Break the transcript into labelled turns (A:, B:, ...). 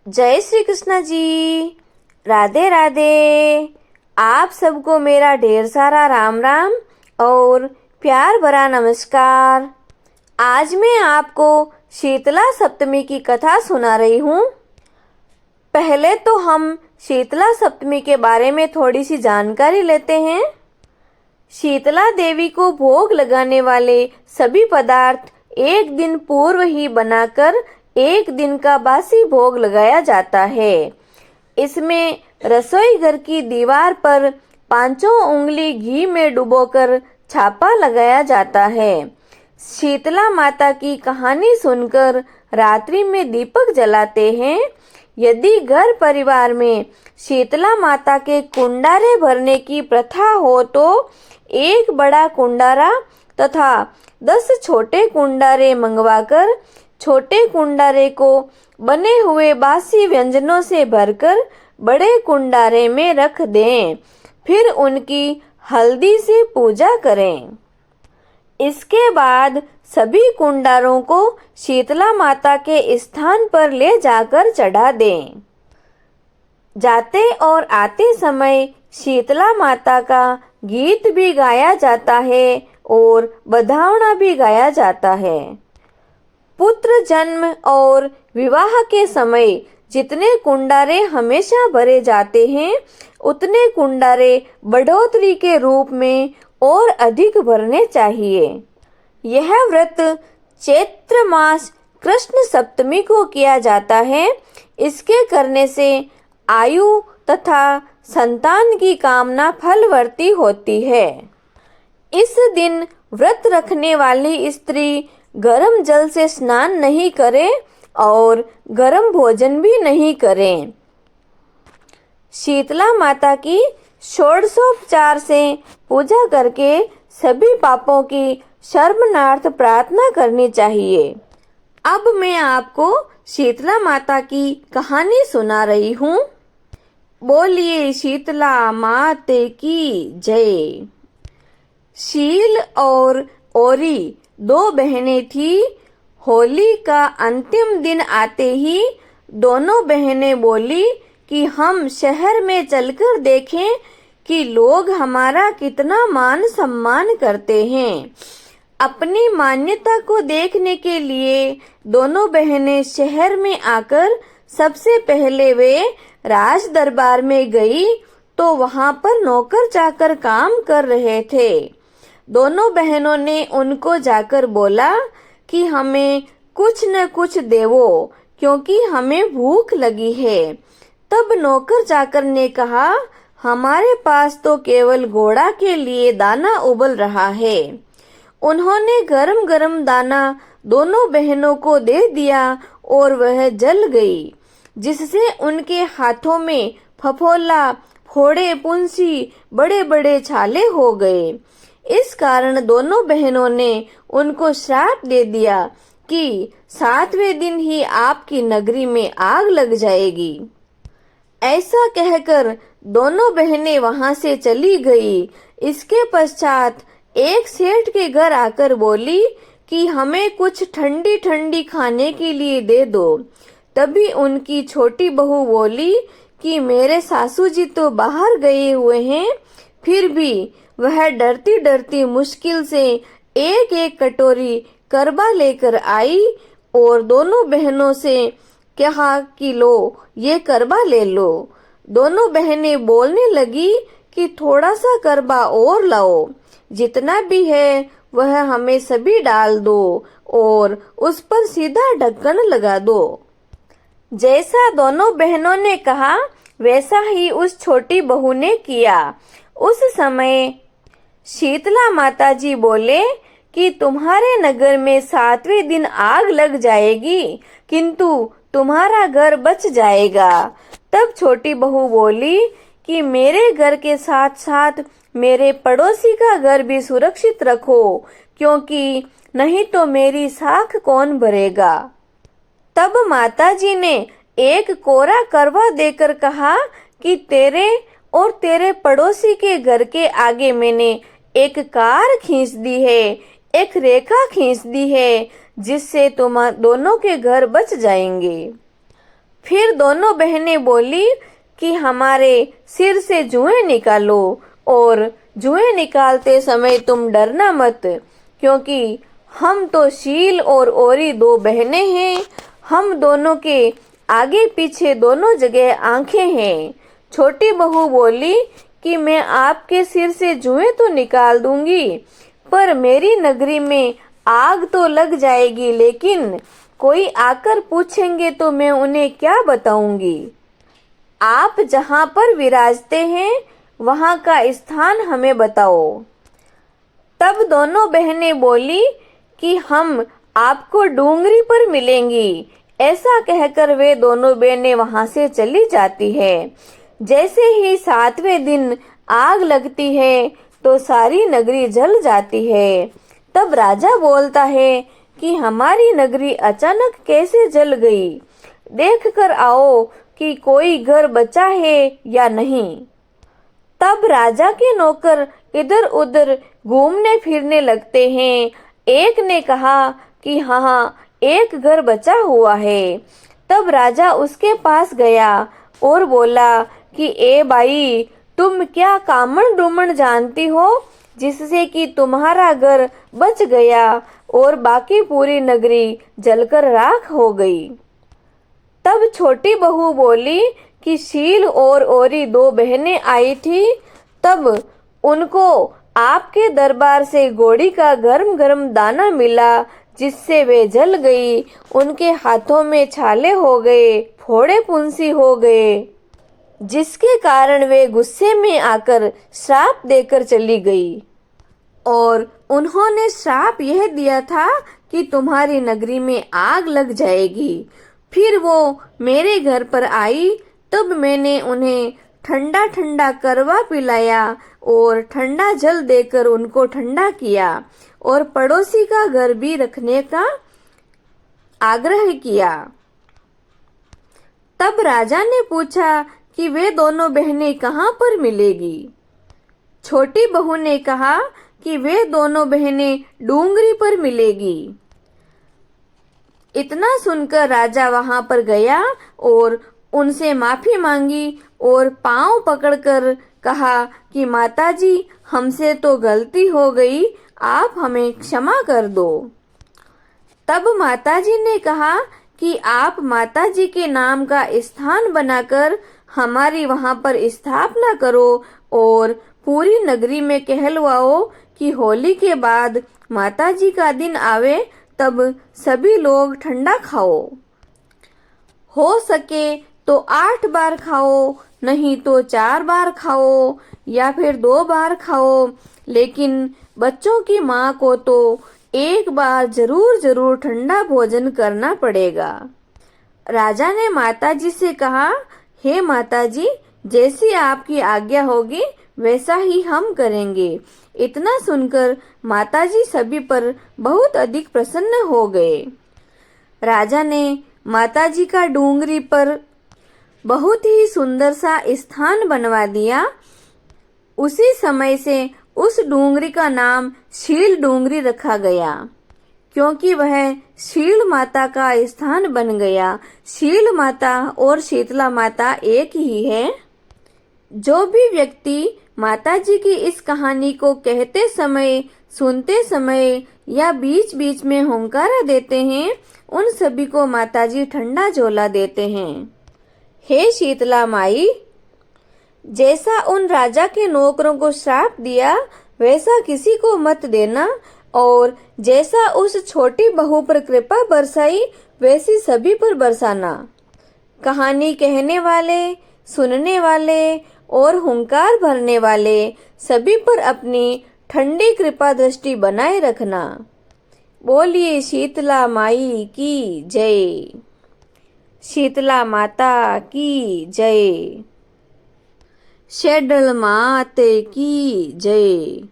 A: जय श्री कृष्ण जी। राधे राधे। आप सबको मेरा ढेर सारा राम राम और प्यार भरा नमस्कार। आज मैं आपको शीतला सप्तमी की कथा सुना रही हूँ। पहले तो हम शीतला सप्तमी के बारे में थोड़ी सी जानकारी लेते हैं। शीतला देवी को भोग लगाने वाले सभी पदार्थ एक दिन पूर्व ही बनाकर एक दिन का बासी भोग लगाया जाता है। इसमें रसोई घर की दीवार पर 5 उंगली घी में डुबोकर छापा लगाया जाता है। शीतला माता की कहानी सुनकर रात्रि में दीपक जलाते हैं। यदि घर परिवार में शीतला माता के कुंडारे भरने की प्रथा हो तो एक बड़ा कुंडारा तथा 10 छोटे कुंडारे मंगवाकर छोटे कुंडारे को बने हुए बासी व्यंजनों से भरकर बड़े कुंडारे में रख दें। फिर उनकी हल्दी से पूजा करें। इसके बाद सभी कुंडारों को शीतला माता के स्थान पर ले जाकर चढ़ा दें। जाते और आते समय शीतला माता का गीत भी गाया जाता है और बधावना भी गाया जाता है। पुत्र जन्म और विवाह के समय जितने कुंडारे हमेशा भरे जाते हैं उतने कुंडारे बढ़ोतरी के रूप में और अधिक भरने चाहिए। यह व्रत चैत्र मास कृष्ण सप्तमी को किया जाता है। इसके करने से आयु तथा संतान की कामना फलवर्ती होती है। इस दिन व्रत रखने वाली स्त्री गर्म जल से स्नान नहीं करे और गर्म भोजन भी नहीं करें। शीतला माता की षोडशोपचार से पूजा करके सभी पापों की शर्मनार्थ प्रार्थना करनी चाहिए। अब मैं आपको शीतला माता की कहानी सुना रही हूँ। बोलिए शीतला माते की जय। शील और ओरी 2 बहनें थी। होली का अंतिम दिन आते ही दोनों बहनें बोली कि हम शहर में चलकर देखें कि लोग हमारा कितना मान सम्मान करते हैं। अपनी मान्यता को देखने के लिए दोनों बहनें शहर में आकर सबसे पहले वे राज दरबार में गई तो वहां पर नौकर चाकर काम कर रहे थे। दोनों बहनों ने उनको जाकर बोला कि हमें कुछ न कुछ देवो क्योंकि हमें भूख लगी है। तब नौकर चाकर ने कहा, हमारे पास तो केवल घोड़ा के लिए दाना उबल रहा है। उन्होंने गरम गरम दाना दोनों बहनों को दे दिया और वह जल गई, जिससे उनके हाथों में फफोला, फोड़े, पुंसी, बड़े बड़े छाले हो गए। इस कारण दोनों बहनों ने उनको श्राप दे दिया कि 7वें दिन ही आपकी नगरी में आग लग जाएगी। ऐसा कहकर दोनों बहनें वहां से चली गई। इसके पश्चात एक सेठ के घर आकर बोली कि हमें कुछ ठंडी ठंडी खाने के लिए दे दो। तभी उनकी छोटी बहू बोली कि मेरे सासू जी तो बाहर गए हुए हैं। फिर भी वह डरती डरती मुश्किल से एक एक कटोरी करबा लेकर आई और दोनों बहनों से कहा कि लो ये करबा ले लो। दोनों बहनें बोलने लगी कि थोड़ा सा करबा और लाओ, जितना भी है वह हमें सभी डाल दो और उस पर सीधा ढक्कन लगा दो। जैसा दोनों बहनों ने कहा वैसा ही उस छोटी बहू ने किया। उस समय शीतला माता जी बोले कि तुम्हारे नगर में 7वें दिन आग लग जाएगी किंतु तुम्हारा घर बच जाएगा। तब छोटी बहू बोली कि मेरे घर के साथ साथ मेरे पड़ोसी का घर भी सुरक्षित रखो, क्योंकि नहीं तो मेरी साख कौन भरेगा। तब माता जी ने एक कोरा करवा देकर कहा कि तेरे और तेरे पड़ोसी के घर के आगे मैंने एक कार खींच दी है, एक रेखा खींच दी है, जिससे तुम दोनों के घर बच जाएंगे। फिर दोनों बहनें बोली कि हमारे सिर से जुएं निकालो, और जुएं निकालते समय तुम डरना मत, क्योंकि हम तो शील और ओरी दो बहनें हैं। हम दोनों के आगे पीछे दोनों जगह आंखें हैं। छोटी बहू बोली कि मैं आपके सिर से जुएं तो निकाल दूंगी, पर मेरी नगरी में आग तो लग जाएगी, लेकिन कोई आकर पूछेंगे तो मैं उन्हें क्या बताऊंगी। आप जहां पर विराजते हैं वहां का स्थान हमें बताओ। तब दोनों बहनें बोली कि हम आपको डूंगरी पर मिलेंगी। ऐसा कहकर वे दोनों बहनें वहां से चली जाती है। जैसे ही 7वें दिन आग लगती है तो सारी नगरी जल जाती है। तब राजा बोलता है कि हमारी नगरी अचानक कैसे जल गई, देख कर आओ कि कोई घर बचा है या नहीं। तब राजा के नौकर इधर उधर घूमने फिरने लगते हैं। एक ने कहा कि हाँ, एक घर बचा हुआ है। तब राजा उसके पास गया और बोला कि ए भाई, तुम क्या कामण डूमण जानती हो जिससे कि तुम्हारा घर बच गया और बाकी पूरी नगरी जलकर राख हो गई। तब छोटी बहू बोली कि शील और ओरी दो बहनें आई थी, तब उनको आपके दरबार से घोड़ी का गरम गरम दाना मिला, जिससे वे जल गई। उनके हाथों में छाले हो गए, फोड़े फुंसी हो गए, जिसके कारण वे गुस्से में आकर श्राप देकर चली गई। और उन्होंने श्राप यह दिया था कि तुम्हारी नगरी में आग लग जाएगी। फिर वो मेरे घर पर आई, तब मैंने उन्हें ठंडा ठंडा करवा पिलाया और ठंडा जल देकर उनको ठंडा किया, और पड़ोसी का घर भी रखने का आग्रह किया। तब राजा ने पूछा कि वे दोनों बहनें कहाँ पर मिलेगी। छोटी बहू ने कहा कि वे दोनों बहनें डूंगरी पर मिलेगी। इतना सुनकर राजा वहां पर गया और उनसे माफी मांगी और पांव पकड़कर कहा कि माताजी, हमसे तो गलती हो गई, आप हमें क्षमा कर दो। तब माताजी ने कहा कि आप माताजी के नाम का स्थान बनाकर हमारी वहां पर स्थापना करो और पूरी नगरी में कहलवाओ कि होली के बाद माताजी का दिन आवे, तब सभी लोग ठंडा खाओ। हो सके तो 8 बार खाओ, नहीं तो 4 बार खाओ या फिर 2 बार खाओ, लेकिन बच्चों की माँ को तो एक बार जरूर जरूर ठंडा भोजन करना पड़ेगा। राजा ने माताजी से कहा, हे माताजी, जैसी आपकी आज्ञा होगी वैसा ही हम करेंगे। इतना सुनकर माताजी सभी पर बहुत अधिक प्रसन्न हो गए। राजा ने माताजी का डूंगरी पर बहुत ही सुंदर सा स्थान बनवा दिया। उसी समय से उस डूंगरी का नाम शील डूंगरी रखा गया, क्योंकि वह शील माता का स्थान बन गया। शील माता और शीतला माता एक ही है। जो भी व्यक्ति माताजी की इस कहानी को कहते समय, सुनते समय या बीच बीच में हुंकारा देते हैं, उन सभी को माताजी ठंडा झोला देते हैं। हे शीतला माई, जैसा उन राजा के नौकरों को श्राप दिया वैसा किसी को मत देना, और जैसा उस छोटी बहू पर कृपा बरसाई वैसी सभी पर बरसाना। कहानी कहने वाले, सुनने वाले और हुंकार भरने वाले सभी पर अपनी ठंडी कृपा दृष्टि बनाए रखना। बोलिए शीतला माई की जय। शीतला माता की जय। शेडल माते की जय।